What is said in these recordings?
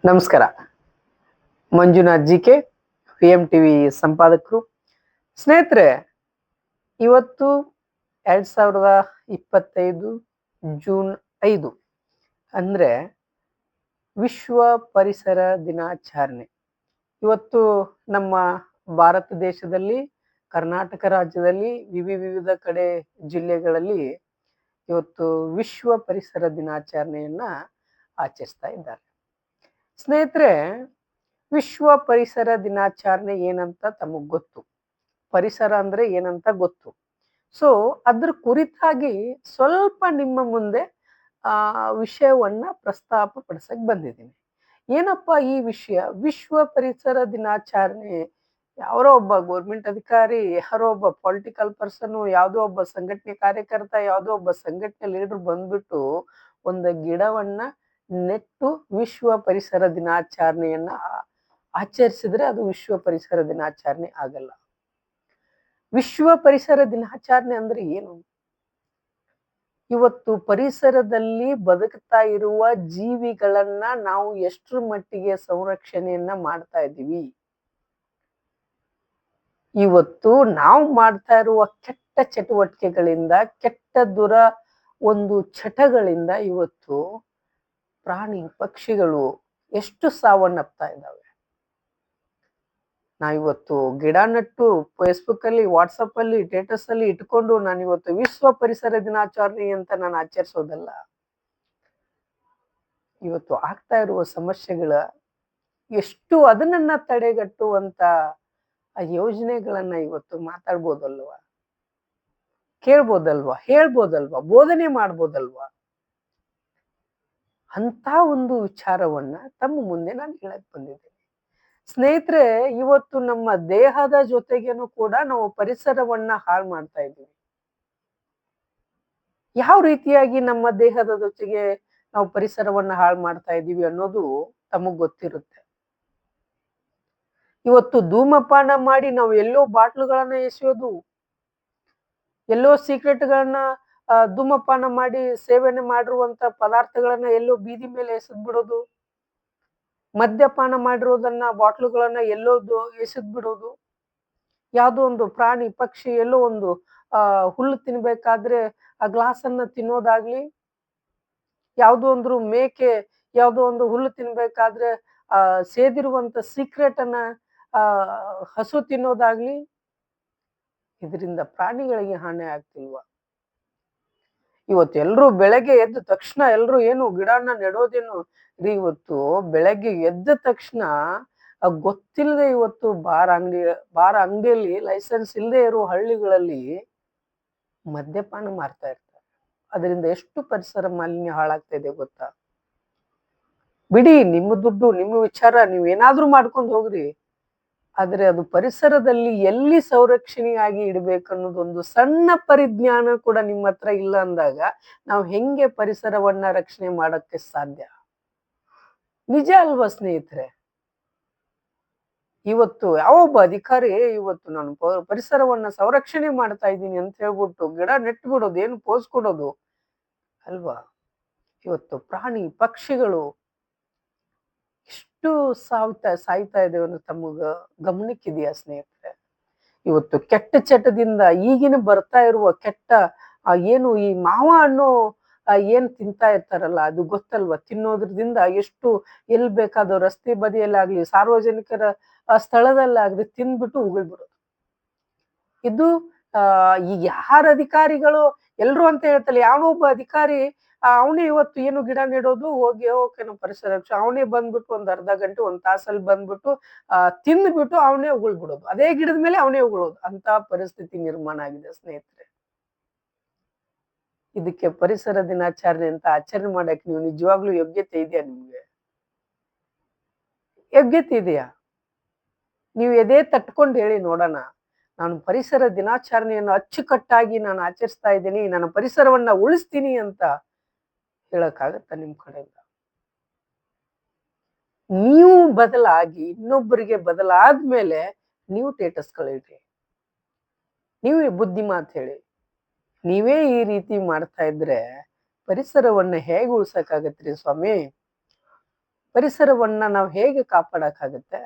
ನಮಸ್ಕಾರ. Manjunath G K, PM TV ಸಂಪಾದಕರು. ಸ್ನೇಹಿತರೆ, ಇವತ್ತು 2025 ಜೂನ್ 5 ಅಂದ್ರೆ ವಿಶ್ವ ಪರಿಸರ ದಿನಾಚರಣೆ. ಇವತ್ತು ನಮ್ಮ ಭಾರತ ದೇಶದಲ್ಲಿ, ಕರ್ನಾಟಕ ರಾಜ್ಯದಲ್ಲಿ, ವಿವಿಧ ಕಡೆ ಜಿಲ್ಲೆಗಳಲ್ಲಿ ಇವತ್ತು ವಿಶ್ವ ಪರಿಸರ ದಿನಾಚರಣೆಯನ್ನ ಆಚರಿಸ್ತಾ ಇದ್ದಾರೆ. ಸ್ನೇಹಿತರೆ, ವಿಶ್ವ ಪರಿಸರ ದಿನಾಚರಣೆ ಏನಂತ ತಮಗ್ ಗೊತ್ತು. ಪರಿಸರ ಅಂದ್ರೆ ಏನಂತ ಗೊತ್ತು. ಸೊ ಅದ್ರ ಕುರಿತಾಗಿ ಸ್ವಲ್ಪ ನಿಮ್ಮ ಮುಂದೆ ವಿಷಯವನ್ನ ಪ್ರಸ್ತಾಪ ಪಡಿಸಕ್ ಬಂದಿದ್ದೀನಿ. ಏನಪ್ಪಾ ಈ ವಿಷಯ? ವಿಶ್ವ ಪರಿಸರ ದಿನಾಚರಣೆ ಯಾರೋ ಒಬ್ಬ ಗೌರ್ಮೆಂಟ್ ಅಧಿಕಾರಿ, ಯಾರೋ ಒಬ್ಬ ಪೊಲಿಟಿಕಲ್ ಪರ್ಸನ್, ಯಾವುದೋ ಒಬ್ಬ ಸಂಘಟನೆ ಕಾರ್ಯಕರ್ತ, ಯಾವುದೋ ಒಬ್ಬ ಸಂಘಟನೆ ಲೀಡರ್ ಬಂದ್ಬಿಟ್ಟು ಒಂದು ಗಿಡವನ್ನ ನೆಟ್ಟು ವಿಶ್ವ ಪರಿಸರ ದಿನಾಚರಣೆಯನ್ನ ಆಚರಿಸಿದ್ರೆ ಅದು ವಿಶ್ವ ಪರಿಸರ ದಿನಾಚರಣೆ ಆಗಲ್ಲ. ವಿಶ್ವ ಪರಿಸರ ದಿನಾಚರಣೆ ಅಂದ್ರೆ ಏನು? ಇವತ್ತು ಪರಿಸರದಲ್ಲಿ ಬದುಕ್ತಾ ಇರುವ ಜೀವಿಗಳನ್ನ ನಾವು ಎಷ್ಟರ ಮಟ್ಟಿಗೆ ಸಂರಕ್ಷಣೆಯನ್ನ ಮಾಡ್ತಾ ಇದ್ದೀವಿ? ಇವತ್ತು ನಾವು ಮಾಡ್ತಾ ಇರುವ ಕೆಟ್ಟ ಚಟುವಟಿಕೆಗಳಿಂದ, ಕೆಟ್ಟ ಒಂದು ಚಟಗಳಿಂದ ಇವತ್ತು ಪ್ರಾಣಿ ಪಕ್ಷಿಗಳು ಎಷ್ಟು ಸಾವನ್ನಪ್ತಾ ಇದ್ದಾವೆ. ನಾವಿವತ್ತು ಗಿಡ ನೆಟ್ಟು ಫೇಸ್ಬುಕ್ ಅಲ್ಲಿ, ವಾಟ್ಸಪ್ ಅಲ್ಲಿ, ಸ್ಟೇಟಸ್ ಅಲ್ಲಿ ಇಟ್ಕೊಂಡು ನಾನಿವತ್ತು ವಿಶ್ವ ಪರಿಸರ ದಿನಾಚರಣೆ ಅಂತ ನಾನು ಆಚರಿಸೋದಲ್ಲ. ಇವತ್ತು ಆಗ್ತಾ ಇರುವ ಸಮಸ್ಯೆಗಳ ಎಷ್ಟು ಅದನ್ನ ತಡೆಗಟ್ಟುವಂತ ಯೋಜನೆಗಳನ್ನ ಇವತ್ತು ಮಾತಾಡ್ಬೋದಲ್ವಾ, ಕೇಳ್ಬೋದಲ್ವಾ, ಹೇಳ್ಬೋದಲ್ವಾ, ಬೋಧನೆ ಮಾಡ್ಬೋದಲ್ವಾ? ಅಂತ ಒಂದು ವಿಚಾರವನ್ನ ತಮ್ಮ ಮುಂದೆ ನಾನು ಹೇಳಕ್ ಬಂದಿದ್ದೇನೆ. ಸ್ನೇಹಿತರೆ, ಇವತ್ತು ನಮ್ಮ ದೇಹದ ಜೊತೆಗೇನು ಕೂಡ ನಾವು ಪರಿಸರವನ್ನ ಹಾಳು ಮಾಡ್ತಾ ಇದ್ದೀವಿ. ಯಾವ ರೀತಿಯಾಗಿ ನಮ್ಮ ದೇಹದ ಜೊತೆಗೆ ನಾವು ಪರಿಸರವನ್ನ ಹಾಳು ಮಾಡ್ತಾ ಇದ್ದೀವಿ ಅನ್ನೋದು ತಮಗ್ ಗೊತ್ತಿರುತ್ತೆ. ಇವತ್ತು ಧೂಮಪಾನ ಮಾಡಿ ನಾವು ಎಲ್ಲೋ ಬಾಟ್ಲುಗಳನ್ನ ಎಸೆಯೋದು, ಎಲ್ಲೋ ಸಿಗರೆಟ್ಗಳನ್ನ ಧೂಮಪಾನ ಮಾಡಿ ಸೇವನೆ ಮಾಡಿರುವಂತ ಪದಾರ್ಥಗಳನ್ನ ಎಲ್ಲೋ ಬೀದಿ ಮೇಲೆ ಎಸೆದ್ ಬಿಡೋದು, ಮದ್ಯಪಾನ ಮಾಡಿರೋದನ್ನ ಬಾಟ್ಲುಗಳನ್ನ ಎಲ್ಲೋ ಎಸೆದ್ ಬಿಡೋದು, ಯಾವುದೋ ಒಂದು ಪ್ರಾಣಿ ಪಕ್ಷಿ ಎಲ್ಲೋ ಒಂದು ಹುಲ್ಲು ತಿನ್ಬೇಕಾದ್ರೆ ಆ ಗ್ಲಾಸ್ ಅನ್ನ ತಿನ್ನೋದಾಗ್ಲಿ, ಯಾವುದೋ ಒಂದು ಮೇಕೆ ಯಾವುದೋ ಒಂದು ಹುಲ್ಲು ತಿನ್ಬೇಕಾದ್ರೆ ಸೇದಿರುವಂತ ಸೀಕ್ರೆಟ್ ಅನ್ನ ಹಸು ತಿನ್ನೋದಾಗ್ಲಿ, ಇದರಿಂದ ಪ್ರಾಣಿಗಳಿಗೆ ಹಾನಿ ಆಗ್ತಿಲ್ವಾ? ಇವತ್ತು ಎಲ್ರು ಬೆಳಗ್ಗೆ ಎದ್ದ ತಕ್ಷಣ ಎಲ್ರು ಏನು ಗಿಡನ ನೆಡೋದೇನು ರೀ? ಇವತ್ತು ಬೆಳಗ್ಗೆ ಎದ್ದ ತಕ್ಷಣ ಗೊತ್ತಿಲ್ಲದೆ ಇವತ್ತು ಬಾರ್ ಅಂಗಡಿಯಲ್ಲಿ ಲೈಸೆನ್ಸ್ ಇಲ್ಲದೆ ಇರೋ ಹಳ್ಳಿಗಳಲ್ಲಿ ಮದ್ಯಪಾನ ಮಾರ್ತಾ ಇರ್ತಾರೆ. ಅದರಿಂದ ಎಷ್ಟು ಪರಿಸರ ಮಾಲಿನ್ಯ ಹಾಳಾಗ್ತಾ ಇದೆ ಗೊತ್ತಾ? ಬಿಡಿ, ನಿಮ್ಮ ದುಡ್ಡು, ನಿಮ್ಮ ವಿಚಾರ, ನೀವೇನಾದ್ರೂ ಮಾಡ್ಕೊಂಡು ಹೋಗ್ರಿ. ಆದ್ರೆ ಅದು ಪರಿಸರದಲ್ಲಿ ಎಲ್ಲಿ ಸಂರಕ್ಷಣೆಯಾಗಿ ಇಡ್ಬೇಕನ್ನೋದೊಂದು ಸಣ್ಣ ಪರಿಜ್ಞಾನ ಕೂಡ ನಿಮ್ಮ ಹತ್ರ ಇಲ್ಲ ಅಂದಾಗ ನಾವು ಹೆಂಗೆ ಪರಿಸರವನ್ನ ರಕ್ಷಣೆ ಮಾಡಕ್ಕೆ ಸಾಧ್ಯ? ನಿಜ ಅಲ್ವಾ ಸ್ನೇಹಿತರೆ? ಇವತ್ತು ಯಾವ ಒಬ್ಬ ಅಧಿಕಾರಿ ಇವತ್ತು ನಾನು ಪರಿಸರವನ್ನ ಸಂರಕ್ಷಣೆ ಮಾಡ್ತಾ ಇದ್ದೀನಿ ಅಂತ ಹೇಳ್ಬಿಟ್ಟು ಗಿಡ ನೆಟ್ಟು ಬಿಡೋದು, ಏನು ಪೋಸ್ ಕೊಡೋದು ಅಲ್ವಾ? ಇವತ್ತು ಪ್ರಾಣಿ ಪಕ್ಷಿಗಳು ಎಷ್ಟು ಸಾಯ್ತಾ ಇದೆ ಅನ್ನೋ ತಮಗ ಗಮನಕ್ಕಿದೆಯಾ ಸ್ನೇಹಿತರೆ? ಇವತ್ತು ಕೆಟ್ಟ ಚಟದಿಂದ ಈಗಿನ ಬರ್ತಾ ಇರುವ ಕೆಟ್ಟ ಏನು ಈ ಮಾವ ಅನ್ನೋ ಏನ್ ತಿಂತಾ ಇರ್ತಾರಲ್ಲ, ಅದು ಗೊತ್ತಲ್ವಾ? ತಿನ್ನೋದ್ರಿಂದ ಎಷ್ಟು ಎಲ್ ಬೇಕಾದೋ ರಸ್ತೆ ಬದಿಯಲ್ಲಾಗ್ಲಿ, ಸಾರ್ವಜನಿಕರ ಸ್ಥಳದಲ್ಲಾಗ್ಲಿ ತಿಂದ್ಬಿಟ್ಟು ಉಗುಳ್ಬಿಡೋದು. ಇದು ಈಗ ಯಾರ ಅಧಿಕಾರಿಗಳು ಎಲ್ರು ಅಂತ ಹೇಳ್ತಲ್ಲ, ಯಾವನೋ ಒಬ್ಬ ಅಧಿಕಾರಿ ಅವನೇ ಇವತ್ತು ಏನು ಗಿಡ ನೆಡೋದು, ಹೋಗಿ ಓಕೆ ನಮ್ಮ ಪರಿಸರ ಅವನೇ ಬಂದ್ಬಿಟ್ಟು ಒಂದ್ ಅರ್ಧ ಗಂಟೆ ಒಂದ್ ತಾಸಲ್ಲಿ ಬಂದ್ಬಿಟ್ಟು ತಿಂದ್ಬಿಟ್ಟು ಅವನೇ ಉಗುಳ್ಬಿಡೋದು, ಅದೇ ಗಿಡದ ಮೇಲೆ ಅವನೇ ಉಗುಳೋದು. ಅಂತ ಪರಿಸ್ಥಿತಿ ನಿರ್ಮಾಣ ಆಗಿದೆ ಸ್ನೇಹಿತರೆ. ಇದಕ್ಕೆ ಪರಿಸರ ದಿನಾಚರಣೆ ಅಂತ ಆಚರಣೆ ಮಾಡಕ್ ನೀವು ನಿಜವಾಗ್ಲೂ ಯೋಗ್ಯತೆ ಇದೆಯಾ? ನಿಮ್ಗೆ ಯೋಗ್ಯತೆ ಇದೆಯಾ? ನೀವು ಎದೆ ತಟ್ಕೊಂಡು ಹೇಳಿ ನೋಡೋಣ, ನಾನು ಪರಿಸರ ದಿನಾಚರಣೆಯನ್ನು ಅಚ್ಚುಕಟ್ಟಾಗಿ ನಾನು ಆಚರಿಸ್ತಾ ಇದ್ದೀನಿ, ನನ್ನ ಪರಿಸರವನ್ನ ಉಳಿಸ್ತೀನಿ ಅಂತ ಹೇಳಕ್ಕಾಗತ್ತ ನಿಮ್ ಕಡೆಯಿಂದ? ನೀವು ಬದಲಾಗಿ ಇನ್ನೊಬ್ಬರಿಗೆ ಬದಲಾದ್ಮೇಲೆ ನೀವು ಸ್ಟೇಟಸ್ಗಳಿಡ್ರಿ, ನೀವು ಬುದ್ಧಿ ಮಾತು ಹೇಳಿ. ನೀವೇ ಈ ರೀತಿ ಮಾಡ್ತಾ ಇದ್ರೆ ಪರಿಸರವನ್ನ ಹೇಗೆ ಉಳ್ಸಕ್ಕಾಗತ್ರಿ ಸ್ವಾಮಿ? ಪರಿಸರವನ್ನ ನಾವು ಹೇಗೆ ಕಾಪಾಡಕ್ಕಾಗತ್ತೆ?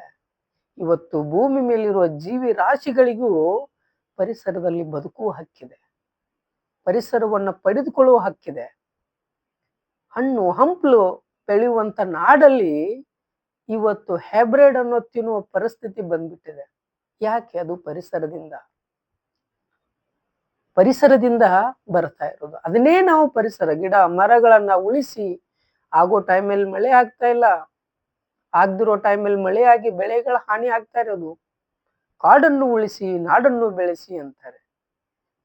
ಇವತ್ತು ಭೂಮಿ ಮೇಲಿರುವ ಜೀವಿ ರಾಶಿಗಳಿಗೂ ಪರಿಸರದಲ್ಲಿ ಬದುಕುವ ಹಕ್ಕಿದೆ. ಪರಿಸರವನ್ನ ಪಡೆದುಕೊಳ್ಳುವ ಹಕ್ಕಿದೆ. ಹಣ್ಣು ಹಂಪಲು ಬೆಳೆಯುವಂತ ನಾಡಲ್ಲಿ ಇವತ್ತು ಹೈಬ್ರಿಡ್ ಅನ್ನೋ ತಿನ್ನುವ ಪರಿಸ್ಥಿತಿ ಬಂದ್ಬಿಟ್ಟಿದೆ. ಯಾಕೆ? ಅದು ಪರಿಸರದಿಂದ ಬರ್ತಾ ಇರೋದು. ಅದನ್ನೇ ನಾವು ಪರಿಸರ ಗಿಡ ಮರಗಳನ್ನ ಉಳಿಸಿ, ಆಗೋ ಟೈಮಲ್ಲಿ ಮಳೆ ಆಗ್ತಾ ಇಲ್ಲ, ಆಗ್ದಿರೋ ಟೈಮಲ್ಲಿ ಮಳೆ ಆಗಿ ಬೆಳೆಗಳ ಹಾನಿ ಆಗ್ತಾ ಇರೋದು. ಕಾಡನ್ನು ಉಳಿಸಿ ನಾಡನ್ನು ಬೆಳೆಸಿ ಅಂತಾರೆ.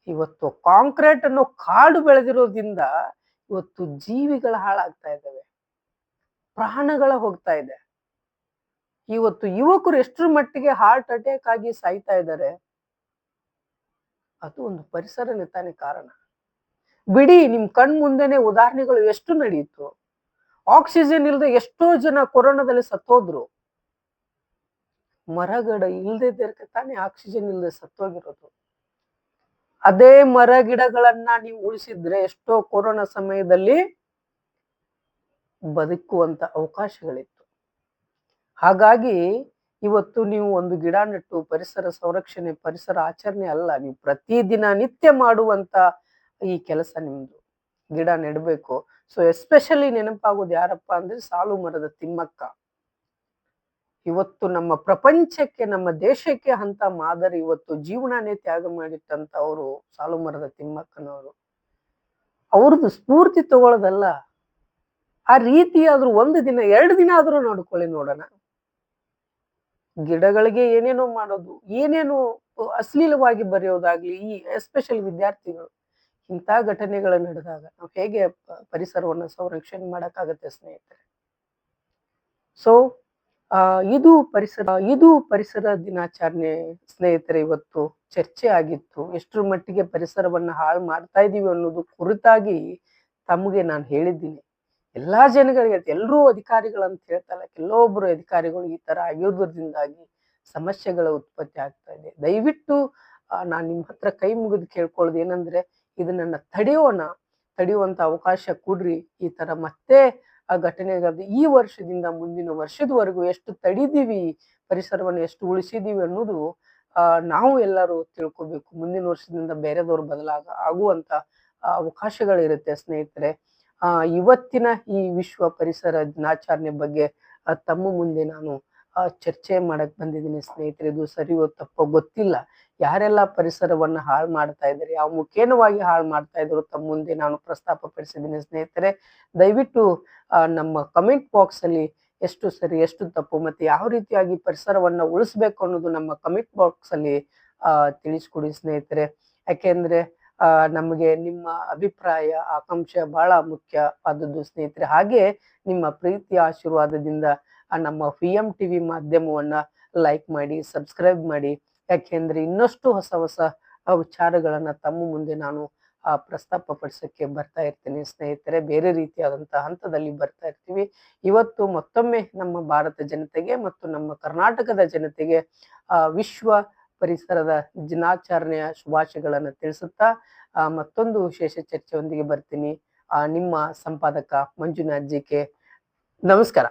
ಇವತ್ತು ಕಾಂಕ್ರೀಟ್ ಅನ್ನೋ ಕಾಡು ಬೆಳೆದಿರೋದ್ರಿಂದ ಇವತ್ತು ಜೀವಿಗಳ ಹಾಳಾಗ್ತಾ ಇದ್ದಾವೆ, ಪ್ರಾಣಗಳ ಹೋಗ್ತಾ ಇದೆ. ಇವತ್ತು ಯುವಕರು ಎಷ್ಟರ ಮಟ್ಟಿಗೆ ಹಾರ್ಟ್ ಅಟ್ಯಾಕ್ ಆಗಿ ಸಾಯ್ತಾ ಇದ್ದಾರೆ. ಅದು ಒಂದು ಪರಿಸರನೇ ತಾನೇ ಕಾರಣ. ಬಿಡಿ, ನಿಮ್ ಕಣ್ ಮುಂದೆನೆ ಉದಾಹರಣೆಗಳು ಎಷ್ಟು ನಡೆಯಿತು. ಆಕ್ಸಿಜನ್ ಇಲ್ಲದೆ ಎಷ್ಟೋ ಜನ ಕೊರೋನಾದಲ್ಲಿ ಸತ್ತೋದ್ರು. ಮರಗಿಡ ಇಲ್ಲದೆ ತಾನೇ ಆಕ್ಸಿಜನ್ ಇಲ್ಲದೆ ಸತ್ತೋಗಿರೋದು. ಅದೇ ಮರ ಗಿಡಗಳನ್ನ ನೀವು ಉಳಿಸಿದ್ರೆ ಎಷ್ಟೋ ಕೊರೋನಾ ಸಮಯದಲ್ಲಿ ಬದುಕುವಂತ ಅವಕಾಶಗಳಿತ್ತು. ಹಾಗಾಗಿ ಇವತ್ತು ನೀವು ಒಂದು ಗಿಡ ನೆಟ್ಟು ಪರಿಸರ ಸಂರಕ್ಷಣೆ, ಪರಿಸರ ಆಚರಣೆ ಅಲ್ಲ, ನೀವು ಪ್ರತಿದಿನ ನಿತ್ಯ ಮಾಡುವಂತ ಈ ಕೆಲಸ ನಿಮ್ದು. ಗಿಡ ನೆಡ್ಬೇಕು. ಸೊ ಎಸ್ಪೆಷಲಿ ನೆನಪಾಗೋದು ಯಾರಪ್ಪ ಅಂದ್ರೆ ಸಾಲು ಮರದ ತಿಮ್ಮಕ್ಕ. ಇವತ್ತು ನಮ್ಮ ಪ್ರಪಂಚಕ್ಕೆ, ನಮ್ಮ ದೇಶಕ್ಕೆ ಅಂತ ಮಾದರಿ, ಇವತ್ತು ಜೀವನನೇ ತ್ಯಾಗ ಮಾಡಿಟ್ಟಂತವ್ರು ಸಾಲು ಮರದ ತಿಮ್ಮಕ್ಕನವರು. ಅವ್ರದ್ದು ಸ್ಫೂರ್ತಿ ತಗೊಳ್ಳೋದಲ್ಲ, ಆ ರೀತಿ ಆದ್ರೂ ಒಂದು ದಿನ 2 ದಿನ ಆದ್ರೂ ನೋಡ್ಕೊಳ್ಳಿ ನೋಡೋಣ. ಗಿಡಗಳಿಗೆ ಏನೇನೋ ಮಾಡೋದು, ಏನೇನೋ ಅಶ್ಲೀಲವಾಗಿ ಬರೆಯೋದಾಗ್ಲಿ, ಈ ಎಸ್ಪೆಷಲಿ ವಿದ್ಯಾರ್ಥಿಗಳು, ಇಂಥ ಘಟನೆಗಳು ನಡೆದಾಗ ನಾವು ಹೇಗೆ ಪರಿಸರವನ್ನ ಸಂರಕ್ಷಣೆ ಮಾಡಕ್ಕಾಗತ್ತೆ ಸ್ನೇಹಿತರೆ? ಸೊ ಇದು ಪರಿಸರ ದಿನಾಚರಣೆ ಸ್ನೇಹಿತರೆ. ಇವತ್ತು ಚರ್ಚೆ ಆಗಿತ್ತು. ಎಷ್ಟರ ಮಟ್ಟಿಗೆ ಪರಿಸರವನ್ನ ಹಾಳು ಮಾಡ್ತಾ ಇದೀವಿ ಅನ್ನೋದು ಕುರಿತಾಗಿ ತಮಗೆ ನಾನು ಹೇಳಿದ್ದೀನಿ. ಎಲ್ಲಾ ಜನಗಳಿಗೆ, ಎಲ್ಲರೂ ಅಧಿಕಾರಿಗಳಂತ ಹೇಳ್ತಲ್ಲ, ಕೆಲವೊಬ್ರು ಅಧಿಕಾರಿಗಳು ಈ ತರ ಆಗಿರೋದ್ರಿಂದಾಗಿ ಸಮಸ್ಯೆಗಳ ಉತ್ಪತ್ತಿ ಆಗ್ತಾ ಇದೆ. ದಯವಿಟ್ಟು ನಾನ್ ನಿಮ್ ಹತ್ರ ಕೈ ಮುಗಿದು ಕೇಳ್ಕೊಳ್ಳೋದು ಏನಂದ್ರೆ, ಇದನ್ನ ತಡೆಯುವಂತ ಅವಕಾಶ ಕೊಡ್ರಿ. ಈ ತರ ಮತ್ತೆ ಆ ಘಟನೆಗಾದ ಈ ವರ್ಷದಿಂದ ಮುಂದಿನ ವರ್ಷದವರೆಗೂ ಎಷ್ಟು ತಡಿದೀವಿ, ಪರಿಸರವನ್ನು ಎಷ್ಟು ಉಳಿಸಿದೀವಿ ಅನ್ನೋದು ನಾವು ಎಲ್ಲರೂ ತಿಳ್ಕೊಬೇಕು. ಮುಂದಿನ ವರ್ಷದಿಂದ ಬೇರೆದವ್ರು ಆಗುವಂತ ಅವಕಾಶಗಳಿರುತ್ತೆ ಸ್ನೇಹಿತರೆ. ಇವತ್ತಿನ ಈ ವಿಶ್ವ ಪರಿಸರ ದಿನಾಚರಣೆ ಬಗ್ಗೆ ತಮ್ಮ ಮುಂದೆ ನಾನು ಚರ್ಚೆ ಮಾಡಕ್ ಬಂದಿದ್ದೀನಿ ಸ್ನೇಹಿತರೆ. ಇದು ಸರಿಯೋ ತಪ್ಪೋ ಗೊತ್ತಿಲ್ಲ. ಯಾರೆಲ್ಲ ಪರಿಸರವನ್ನ ಹಾಳು ಮಾಡ್ತಾ ಇದ್ದಾರೆ, ಯಾವ ಮುಖೇನವಾಗಿ ಹಾಳು ಮಾಡ್ತಾ ಇದ್ರು, ತಮ್ಮ ಮುಂದೆ ನಾನು ಪ್ರಸ್ತಾಪ ಪಡಿಸಿದ್ದೀನಿ ಸ್ನೇಹಿತರೆ. ದಯವಿಟ್ಟು ನಮ್ಮ ಕಮೆಂಟ್ ಬಾಕ್ಸ್ ಅಲ್ಲಿ ಎಷ್ಟು ಸರಿ ಎಷ್ಟು ತಪ್ಪು ಮತ್ತೆ ಯಾವ ರೀತಿಯಾಗಿ ಪರಿಸರವನ್ನ ಉಳಿಸ್ಬೇಕು ಅನ್ನೋದು ನಮ್ಮ ಕಮೆಂಟ್ ಬಾಕ್ಸ್ ಅಲ್ಲಿ ತಿಳಿಸ್ಕೊಡಿ ಸ್ನೇಹಿತರೆ. ಯಾಕೆಂದ್ರೆ ನಮಗೆ ನಿಮ್ಮ ಅಭಿಪ್ರಾಯ ಆಕಾಂಕ್ಷೆ ಬಹಳ ಮುಖ್ಯವಾದದ್ದು ಸ್ನೇಹಿತರೆ. ಹಾಗೆ ನಿಮ್ಮ ಪ್ರೀತಿಯ ಆಶೀರ್ವಾದದಿಂದ ನಮ್ಮ PM TV ಮಾಧ್ಯಮವನ್ನ ಲೈಕ್ ಮಾಡಿ, ಸಬ್ಸ್ಕ್ರೈಬ್ ಮಾಡಿ. ಯಾಕೆಂದ್ರೆ ಇನ್ನಷ್ಟು ಹೊಸ ವಿಚಾರಗಳನ್ನ ತಮ್ಮ ಮುಂದೆ ನಾನು ಪ್ರಸ್ತಾಪ ಪಡಿಸಕ್ಕೆ ಬರ್ತಾ ಇರ್ತೀನಿ ಸ್ನೇಹಿತರೆ. ಬೇರೆ ರೀತಿಯಾದಂತಹ ಹಂತದಲ್ಲಿ ಬರ್ತಾ ಇರ್ತೀವಿ. ಇವತ್ತು ಮತ್ತೊಮ್ಮೆ ನಮ್ಮ ಭಾರತ ಜನತೆಗೆ ಮತ್ತು ನಮ್ಮ ಕರ್ನಾಟಕದ ಜನತೆಗೆ ವಿಶ್ವ ಪರಿಸರದ ದಿನಾಚರಣೆಯ ಶುಭಾಶಯಗಳನ್ನ ತಿಳಿಸುತ್ತಾ ಮತ್ತೊಂದು ವಿಶೇಷ ಚರ್ಚೆಯೊಂದಿಗೆ ಬರ್ತೀನಿ. ನಿಮ್ಮ ಸಂಪಾದಕ ಮಂಜುನಾಥ್ JK. ನಮಸ್ಕಾರ.